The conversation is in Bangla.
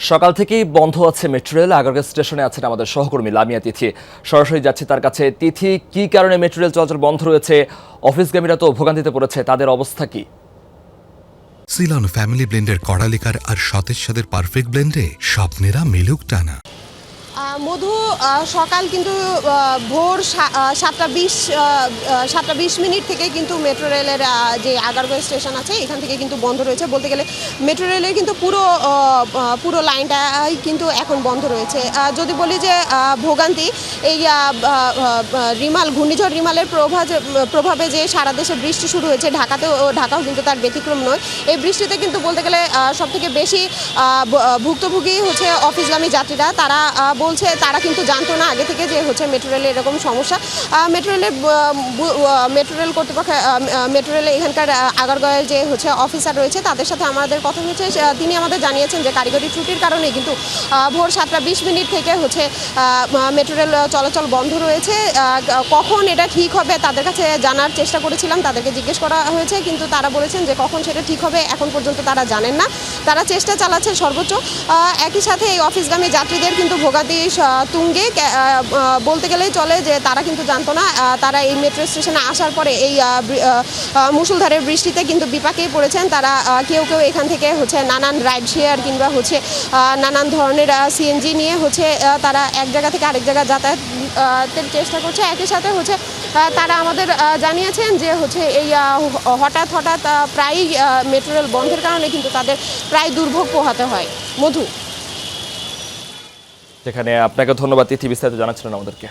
সকাল থেকেই বন্ধ আছে মেট্রো রেল। আগারগাঁও স্টেশনে আছেন আমাদের সহকর্মী লামিয়া তিথি। সরাসরি যাচ্ছি তার কাছে। তিথি, কি কারণে মেট্রো রেল চলাচল বন্ধ রয়েছে? অফিসগামীরা তো ভোগান্তিতে পড়েছে, তাদের অবস্থা কি? সিলন ফ্যামিলি ব্লেন্ডের কড়ালিকার আর সতেজ সাদের পারফেক্ট ব্লেন্ডে স্বপ্নেরা মেলুক টানা। মধু, সকাল কিন্তু ভোর 7:20 থেকে কিন্তু মেট্রো রেলের যে আগারগাঁও স্টেশন আছে এখান থেকে কিন্তু বন্ধ রয়েছে। বলতে গেলে মেট্রো রেলের কিন্তু পুরো লাইনটাই কিন্তু এখন বন্ধ রয়েছে। যদি বলি যে ভোগান্তি, এই ঘূর্ণিঝড় রিমালের প্রভাবে যে সারা দেশে বৃষ্টি শুরু হয়েছে, ঢাকাও কিন্তু তার ব্যতিক্রম নয়। এই বৃষ্টিতে কিন্তু বলতে গেলে সবথেকে বেশি ভুক্তভোগী হচ্ছে অফিসগামী যাত্রীরা। তারা বলছে তারা কিন্তু জানতো না আগে থেকে যে হচ্ছে মেট্রো রেলে এরকম সমস্যা। মেট্রো রেল কর্তৃপক্ষ, মেট্রো রেলে এখানকার আগারগাঁওয়ের যে হচ্ছে অফিসার রয়েছে তাদের সাথে আমাদের কথা হয়েছে। তিনি আমাদের জানিয়েছেন যে কারিগরি ত্রুটির কারণে কিন্তু ভোর 7:20 থেকে হচ্ছে মেট্রো রেল চলাচল বন্ধ রয়েছে। কখন এটা ঠিক হবে তাদের কাছে জানার চেষ্টা করেছিলাম, তাদেরকে জিজ্ঞেস করা হয়েছে, কিন্তু তারা বলেছেন যে কখন সেটা ঠিক হবে এখন পর্যন্ত তারা জানেন না। তারা চেষ্টা চালাচ্ছেন সর্বোচ্চ। একই সাথে এই অফিসগামী যাত্রীদের কিন্তু ভোগান্তি তুঙ্গে, বলতে গেলেই চলে যে তারা কিন্তু জানতো না। তারা এই মেট্রো স্টেশনে আসার পরে এই মুষলধারের বৃষ্টিতে কিন্তু বিপাকেই পড়েছেন। তারা কেউ এখান থেকে হচ্ছে নানান রাইড শেয়ার কিংবা হচ্ছে নানান ধরনের সিএনজি নিয়ে হচ্ছে তারা এক জায়গা থেকে আরেক জায়গায় যাতায়াতের চেষ্টা করছে। একই সাথে হচ্ছে তারা আমাদের জানিয়েছেন যে হচ্ছে এই হঠাৎ প্রায়ই মেট্রো রেল বন্ধের কারণে কিন্তু তাদের প্রায় দুর্ভোগ পোহাতে হয়। মধু, সেখানে আপনাকে ধন্যবাদ তিথি, বিস্তারিত জানাচ্ছিলেন আমাদেরকে।